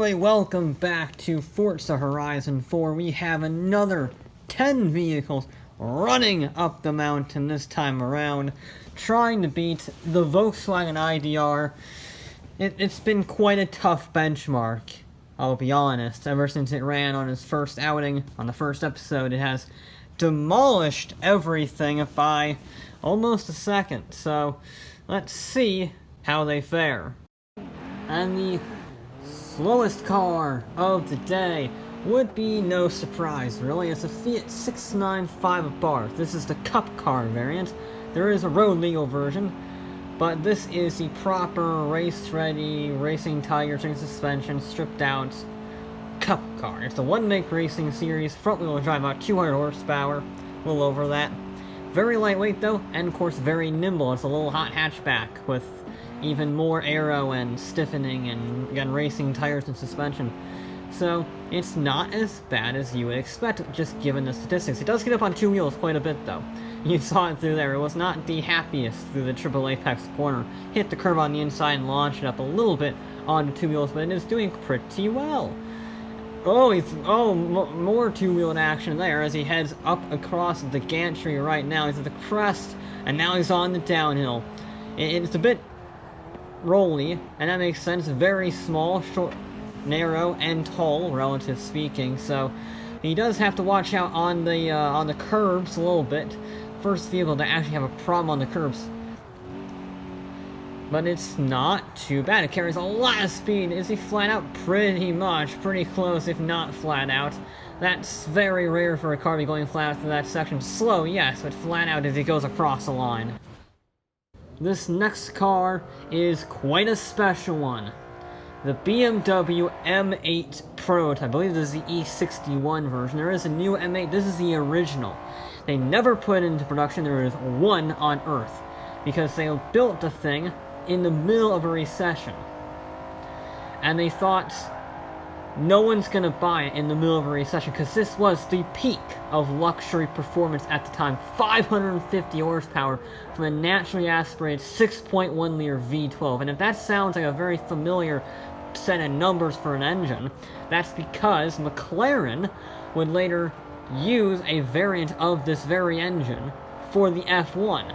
everybody, welcome back to Forza Horizon 4. We have another 10 vehicles running up the mountain this time around, trying to beat the Volkswagen IDR. It's been quite a tough benchmark, I'll be honest. Ever since it ran on its first outing, on the first episode, it has demolished everything by almost a second. So, let's see how they fare. And the slowest car of the day would be no surprise, really. It's a Fiat 695 Abarth. This is the Cupcar variant. There is a road legal version, but this is the proper race-ready, racing tires and suspension, stripped out Cupcar. It's a one-make racing series, front-wheel drive, about 200 horsepower, a little over that. Very lightweight though, and of course very nimble. It's a little hot hatchback with even more aero and stiffening and, again, racing tires and suspension. So, it's not as bad as you would expect, just given the statistics. It does get up on two wheels quite a bit, though. You saw it through there. It was not the happiest through the triple apex corner. Hit the curve on the inside and launched it up a little bit onto two wheels, but it is doing pretty well. More two-wheeled action there as he heads up across the gantry right now. He's at the crest, and now he's on the downhill. It's a bit rolly, and that makes sense. Very small, short, narrow, and tall, relative speaking, so he does have to watch out on the curbs a little bit. First vehicle to actually have a problem on the curbs. But it's not too bad. It carries a lot of speed. Is he flat out? Pretty much. Pretty close, if not flat out. That's very rare for a car to be going flat out through that section. Slow, yes, but flat out as he goes across the line. This next car is quite a special one. The BMW M8 prototype. I believe this is the E61 version. There is a new M8. This is the original. They never put it into production. There is one on Earth, because they built the thing in the middle of a recession. And they thought, no one's gonna buy it in the middle of a recession, because this was the peak of luxury performance at the time. 550 horsepower from a naturally aspirated 6.1 liter V12. And if that sounds like a very familiar set of numbers for an engine, that's because McLaren would later use a variant of this very engine for the F1.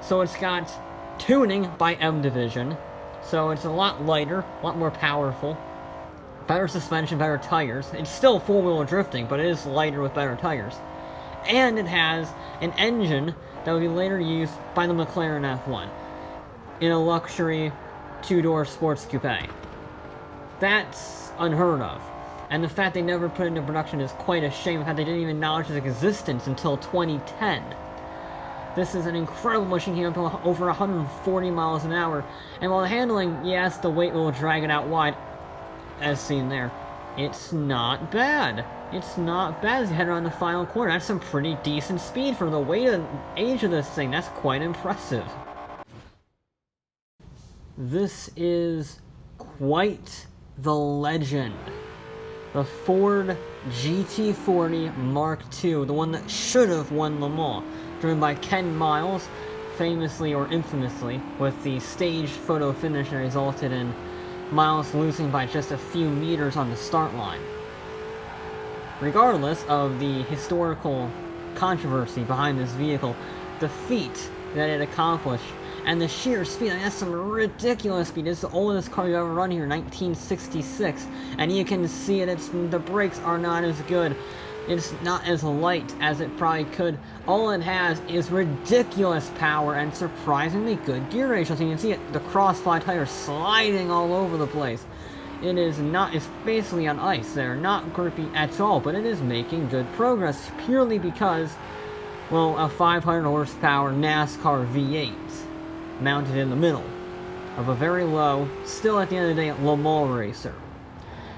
So it's got tuning by M Division, so it's a lot lighter, a lot more powerful. Better suspension, better tires. It's still four-wheel drifting, but it is lighter with better tires. And it has an engine that would be later used by the McLaren F1 in a luxury two-door sports coupe. That's unheard of. And the fact they never put it into production is quite a shame. In fact, they didn't even acknowledge its existence until 2010. This is an incredible machine, came up to over 140 miles an hour. And while the handling, yes, the weight will drag it out wide, as seen there, it's not bad. It's not bad as you head around the final corner. That's some pretty decent speed for the weight and age of this thing. That's quite impressive. This is quite the legend. The Ford GT40 Mk II, the one that should have won Le Mans, driven by Ken Miles, famously or infamously, with the staged photo finish that resulted in Miles losing by just a few meters on the start line. Regardless of the historical controversy behind this vehicle, the feat that it accomplished, and the sheer speed, I mean, that's some ridiculous speed. It's the oldest car you ever run here, 1966, and you can see it, the brakes are not as good. It's not as light as it probably could. All it has is ridiculous power and surprisingly good gear ratios. You can see it, the crossfly tires sliding all over the place. It's basically on ice. They're not grippy at all, but it is making good progress purely because, well, a 500 horsepower NASCAR V8 mounted in the middle of a very low, still at the end of the day, Le Mans racer.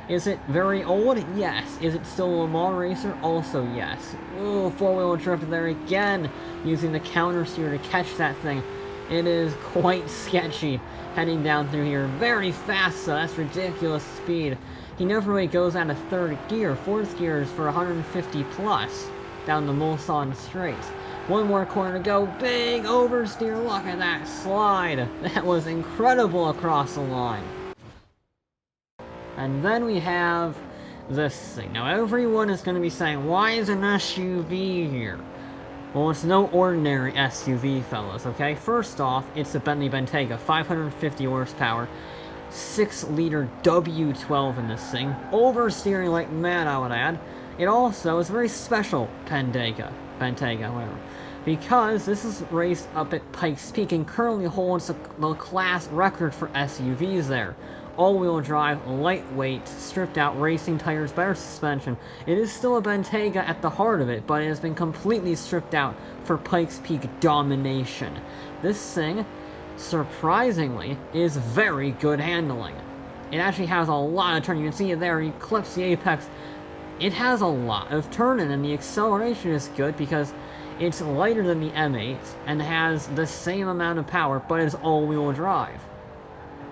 Is it very old? Yes. Is it still a Le Mans racer? Also yes. Ooh, four-wheel drift there again, using the counter steer to catch that thing. It is quite sketchy heading down through here. Very fast, so that's ridiculous speed. He never really goes out of third gear. Fourth gear is for 150 plus down the Mulsanne straight. One more corner to go. Big oversteer. Look at that slide. That was incredible across the line. And then we have this thing. Now everyone is going to be saying, why is an SUV here? Well, it's no ordinary SUV, fellas, okay? First off, it's a Bentley Bentayga, 550 horsepower, 6-liter W12 in this thing, oversteering like mad, I would add. It also is a very special Bentayga, whatever, because this is raced up at Pikes Peak and currently holds the class record for SUVs there. All-wheel drive, lightweight, stripped-out racing tires, better suspension. It is still a Bentayga at the heart of it, but it has been completely stripped out for Pikes Peak domination. This thing, surprisingly, is very good handling. It actually has a lot of turn. You can see it there, you clips the apex. It has a lot of turning, and the acceleration is good because it's lighter than the M8 and has the same amount of power, but it's all-wheel drive.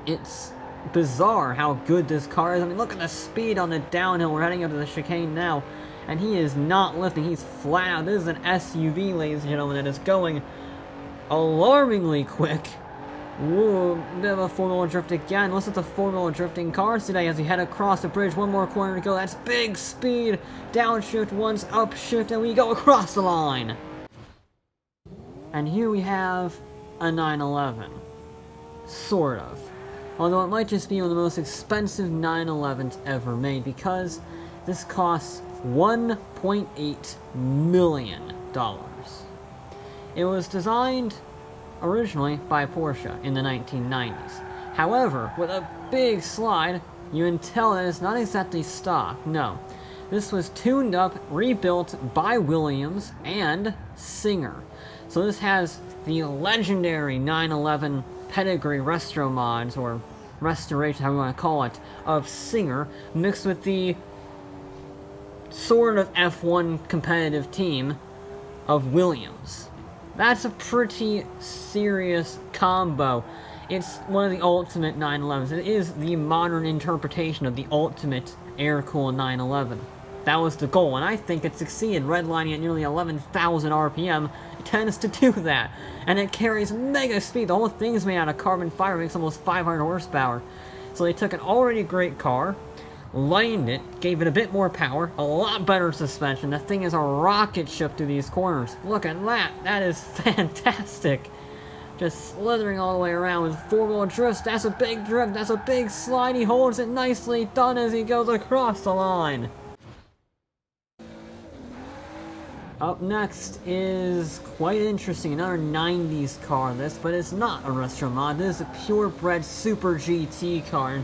It's bizarre how good this car is. I mean, look at the speed on the downhill. We're heading up to the chicane now, and he is not lifting. He's flat out. This is an SUV, ladies and gentlemen, that is going alarmingly quick. Whoa, bit of a four-wheel drift again. Listen to the four-wheel drifting cars today as we head across the bridge. One more corner to go. That's big speed. Downshift once, upshift, and we go across the line. And here we have a 911. Sort of. Although it might just be one of the most expensive 911s ever made, because this costs $1.8 million. It was designed originally by Porsche in the 1990s. However, with a big slide, you can tell that it's not exactly stock. No. This was tuned up, rebuilt by Williams and Singer. So this has the legendary 911 pedigree resto mods, or restoration, however you want to call it, of Singer, mixed with the sort of F1 competitive team of Williams. That's a pretty serious combo. It's one of the ultimate 911s. It is the modern interpretation of the ultimate air-cooled 911. That was the goal, and I think it succeeded. Redlining at nearly 11,000 RPM tends to do that, and it carries mega speed. The whole thing is made out of carbon fiber, makes almost 500 horsepower. So they took an already great car, lightened it, gave it a bit more power, a lot better suspension. The thing is a rocket ship through these corners. Look at that. That is fantastic. Just slithering all the way around with four-wheel drifts. That's a big drift. That's a big slide. He holds it nicely done as he goes across the line. Up next is quite interesting, another 90s car this, but it's not a retro mod. This is a purebred Super GT car.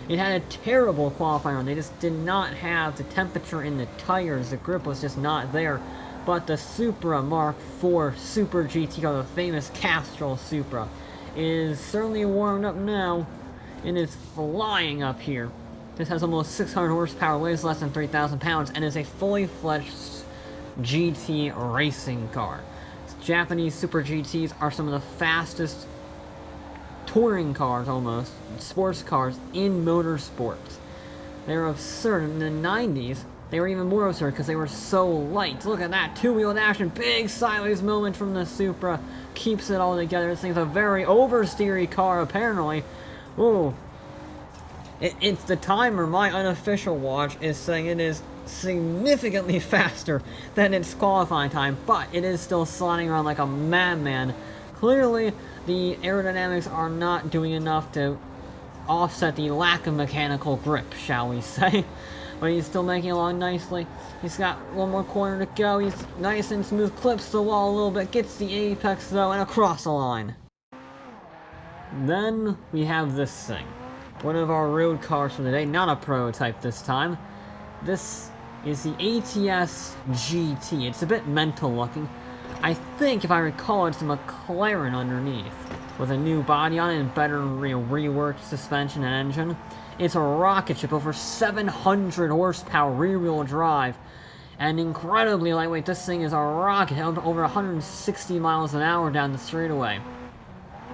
It had a terrible qualifying run. They just did not have the temperature in the tires. The grip was just not there. But the Supra Mark IV Super GT car, the famous Castrol Supra, is certainly warmed up now and is flying up here. This has almost 600 horsepower, weighs less than 3,000 pounds, and is a fully fledged GT racing car. Japanese Super GTs are some of the fastest touring cars, almost, sports cars in motorsports. They're absurd. In the 90s, they were even more absurd because they were so light. Look at that, two-wheel action, big sideways moment from the Supra, keeps it all together. This thing's a very oversteery car, apparently. Ooh. It's the timer, my unofficial watch, is saying it is significantly faster than its qualifying time, but it is still sliding around like a madman. Clearly, the aerodynamics are not doing enough to offset the lack of mechanical grip, shall we say. But he's still making along nicely. He's got one more corner to go. He's nice and smooth, clips the wall a little bit, gets the apex though, and across the line. Then we have this thing. One of our road cars for the day, not a prototype this time. This is the ATS GT. It's a bit mental looking. I think, if I recall, it's a McLaren underneath, with a new body on it and better reworked suspension and engine. It's a rocket ship, over 700 horsepower rear-wheel drive, and incredibly lightweight. This thing is a rocket, over 160 miles an hour down the straightaway.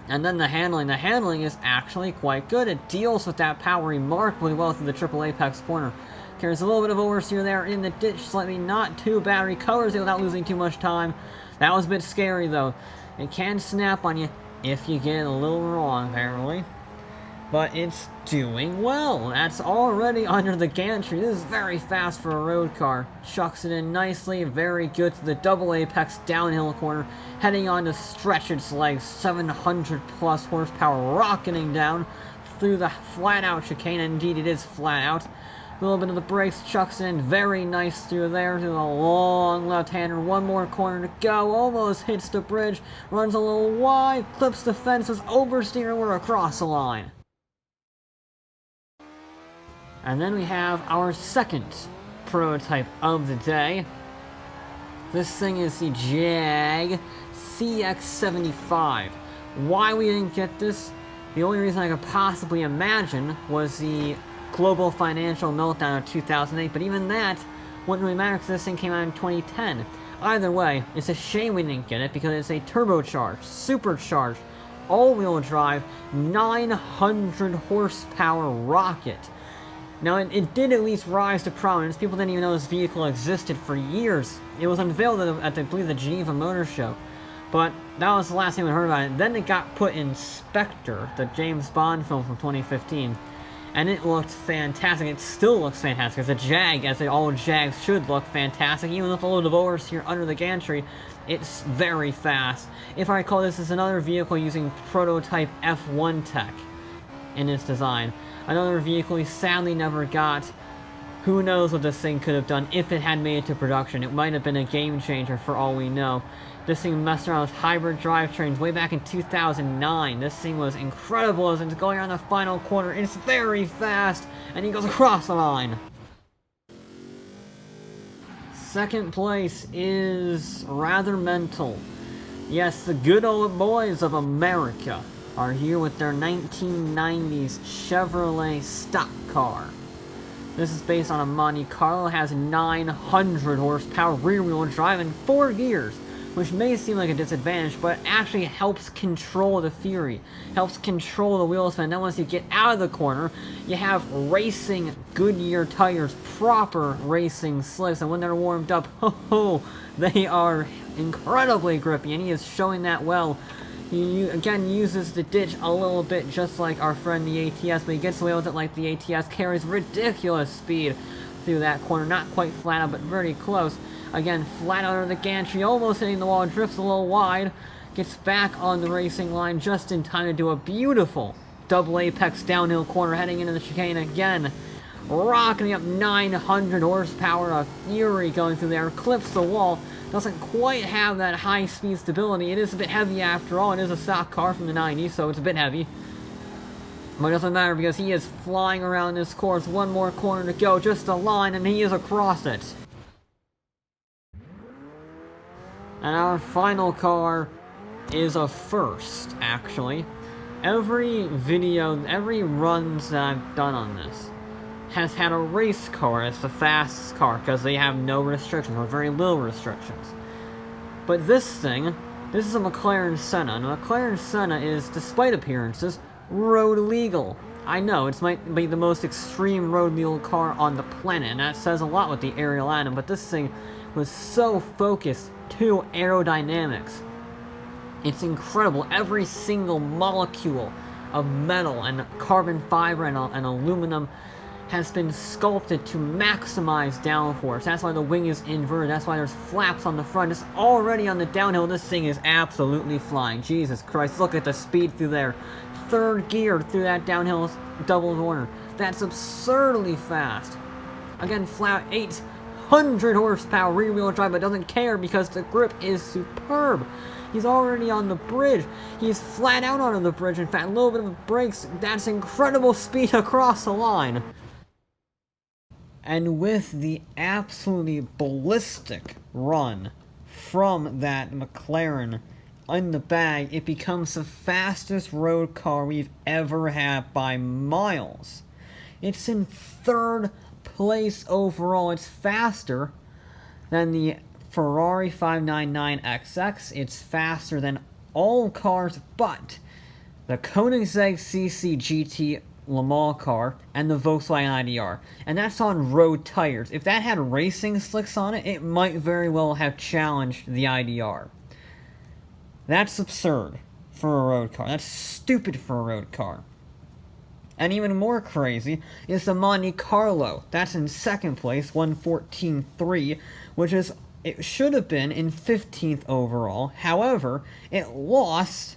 And then the handling is actually quite good. It deals with that power remarkably well through the triple apex corner. Carries a little bit of oversteer there in the ditch, slightly not too bad. Recovers it without losing too much time. That was a bit scary though. It can snap on you if you get it a little wrong, apparently. but it's doing well. That's already under the gantry. This is very fast for a road car. Chucks it in nicely, very good to the double apex downhill corner, heading on to stretch its legs, 700 plus horsepower rocketing down through the flat out chicane. Indeed, it is flat out. A little bit of the brakes, chucks in, very nice through there to the long left-hander. One more corner to go, almost hits the bridge, runs a little wide, clips the fences, oversteer, and we're across the line. And then we have our second prototype of the day. This thing is the Jag CX75. Why we didn't get this? The only reason I could possibly imagine was the global financial meltdown of 2008, but even that wouldn't really matter because this thing came out in 2010. Either way, it's a shame we didn't get it because it's a turbocharged, supercharged, all-wheel drive, 900 horsepower rocket. Now, it did at least rise to prominence. People didn't even know this vehicle existed for years. It was unveiled at I believe, the Geneva Motor Show. But that was the last thing we heard about it. Then it got put in Spectre, the James Bond film from 2015. And it looked fantastic. It still looks fantastic. As a Jag, as all Jags should look fantastic. Even with a load of oversteer under the gantry, it's very fast. If I recall, this is another vehicle using prototype F1 tech in its design. Another vehicle we sadly never got. Who knows what this thing could have done if it had made it to production. It might have been a game changer for all we know. This thing messed around with hybrid drivetrains way back in 2009. This thing was incredible as it's going around the final corner. It's very fast, and he goes across the line. Second place is rather mental. Yes, the good old boys of America are here with their 1990s Chevrolet stock car. This is based on a Monte Carlo, has 900 horsepower rear-wheel drive and 4 gears, which may seem like a disadvantage, but it actually helps control the Fury, helps control the wheel spin. Then once you get out of the corner, you have racing Goodyear tires, proper racing slicks, and when they're warmed up, they are incredibly grippy, and he is showing that well. He again uses the ditch a little bit just like our friend the ATS, but he gets away with it like the ATS, carries ridiculous speed through that corner, not quite flat out, but very close. Again, flat out of the gantry, almost hitting the wall, drifts a little wide, gets back on the racing line just in time to do a beautiful double apex downhill corner, heading into the chicane again, rocketing up 900 horsepower, a Fury going through there, clips the wall. Doesn't quite have that high speed stability. It is a bit heavy after all. It is a stock car from the 90s, so it's a bit heavy. But it doesn't matter because he is flying around this course. One more corner to go, just a line, and he is across it. And our final car is a first, actually. Every video, every runs that I've done on this has had a race car as the fastest car because they have no restrictions or very little restrictions. But this thing, this is a McLaren Senna, and a McLaren Senna is, despite appearances, road legal. I know, it might be the most extreme road legal car on the planet, and that says a lot with the aerial atom, but this thing was so focused to aerodynamics. It's incredible. Every single molecule of metal and carbon fiber and aluminum has been sculpted to maximize downforce. That's why the wing is inverted. That's why there's flaps on the front. It's already on the downhill. This thing is absolutely flying. Jesus Christ, look at the speed through there. Third gear through that downhill double corner. That's absurdly fast. Again, flat 800 horsepower rear-wheel drive, but doesn't care because the grip is superb. He's already on the bridge. He's flat out on the bridge. In fact, a little bit of brakes. That's incredible speed across the line. And with the absolutely ballistic run from that McLaren in the bag, it becomes the fastest road car we've ever had by miles. It's in third place overall. It's faster than the Ferrari 599XX. It's faster than all cars but the Koenigsegg CC GT Le Mans car and the Volkswagen IDR, and that's on road tires. If that had racing slicks on it, it might very well have challenged the IDR. That's absurd for a road car. That's stupid for a road car. And even more crazy is the Monte Carlo. That's in second place, 114.3, which is, it should have been in 15th overall. However, it lost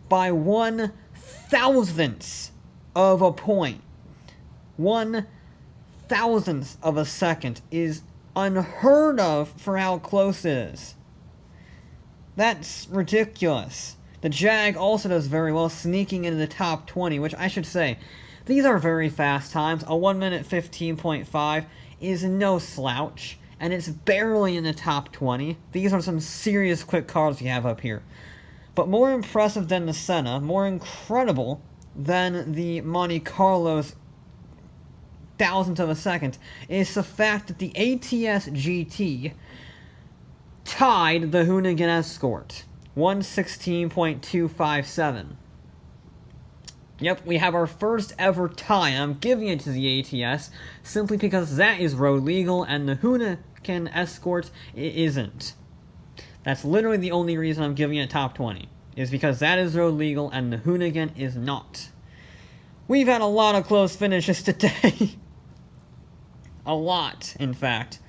by 1/1000th of a point. 1/1000th of a second is unheard of for how close it is. That's ridiculous. The Jag also does very well, sneaking into the top 20, which I should say, these are very fast times. A 1 minute 15.5 is no slouch, and it's barely in the top 20. These are some serious quick cars we have up here. But more impressive than the Senna, more incredible than the Monte Carlo's thousandth of a second, is the fact that the ATS GT tied the Hoonigan Escort. 116.257. Yep, we have our first ever tie, and I'm giving it to the ATS simply because that is road legal and the Hoonigan Escort isn't. That's literally the only reason I'm giving it top 20, is because that is road legal and the Hoonigan is not. We've had a lot of close finishes today. A lot, in fact.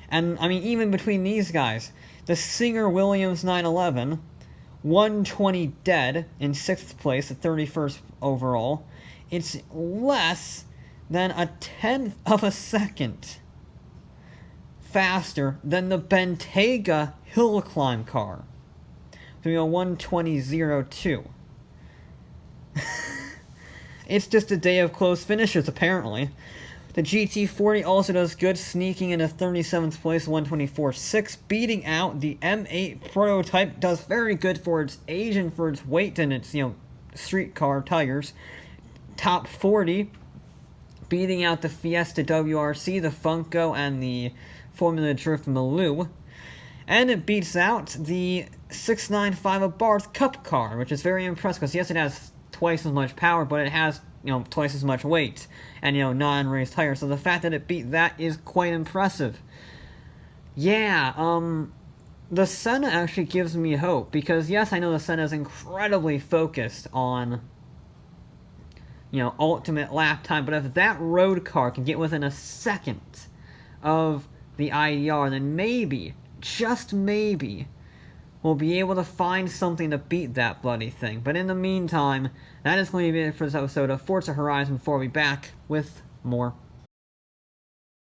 And, I mean, even between these guys, the Singer Williams 911, 120 dead in 6th place at 31st overall. It's less than a 1/10 of a second faster than the Bentayga hill climb car. Doing a 120.02. It's just a day of close finishes, apparently. The GT40 also does good, sneaking into 37th place, 124.6, beating out the M8 prototype. Does very good for its age and for its weight and its, street car tires. Top 40, beating out the Fiesta WRC, the Funko, and the Formula Drift Maloo. And it beats out the 695 Abarth Cupcar, which is very impressive, because yes, it has twice as much power, but it has twice as much weight, and, non-race tires, so the fact that it beat that is quite impressive. Yeah, the Senna actually gives me hope, because yes, I know the Senna is incredibly focused on, ultimate lap time, but if that road car can get within a second of the IDR, then maybe, just maybe, we'll be able to find something to beat that bloody thing. But in the meantime, that is going to be it for this episode of Forza Horizon 4. We'll be back with more.